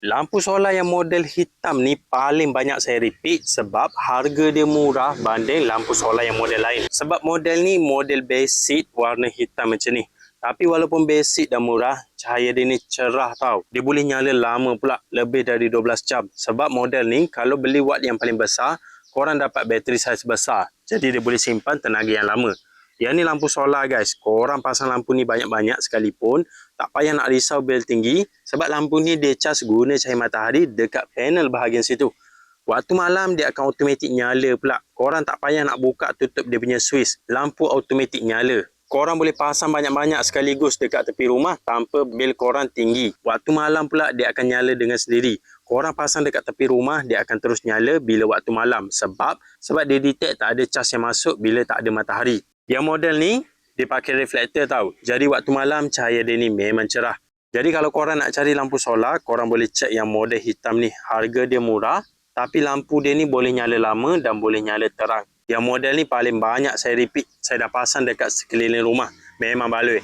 Lampu solar yang model hitam ni paling banyak saya repeat sebab harga dia murah banding lampu solar yang model lain. Sebab model ni model basic warna hitam macam ni. Tapi walaupun basic dan murah, cahaya dia ni cerah tau. Dia boleh nyala lama pula, lebih dari 12 jam. Sebab model ni kalau beli watt yang paling besar, korang dapat bateri saiz besar. Jadi dia boleh simpan tenaga yang lama. Yang ni lampu solar guys. Korang pasang lampu ni banyak-banyak sekalipun, tak payah nak risau bil tinggi sebab lampu ni dia cas guna cahaya matahari dekat panel bahagian situ. Waktu malam dia akan automatik nyala pula. Korang tak payah nak buka tutup dia punya switch. Lampu automatik nyala. Korang boleh pasang banyak-banyak sekaligus dekat tepi rumah tanpa bil korang tinggi. Waktu malam pula dia akan nyala dengan sendiri. Korang pasang dekat tepi rumah dia akan terus nyala bila waktu malam. Sebab dia detect tak ada cas yang masuk bila tak ada matahari. Yang model ni dia pakai reflektor tau. Jadi waktu malam cahaya dia ni memang cerah. Jadi kalau korang nak cari lampu solar, korang boleh cek yang model hitam ni. Harga dia murah, tapi lampu dia ni boleh nyala lama dan boleh nyala terang. Yang model ni paling banyak saya repeat. Saya dah pasang dekat sekeliling rumah. Memang baloi.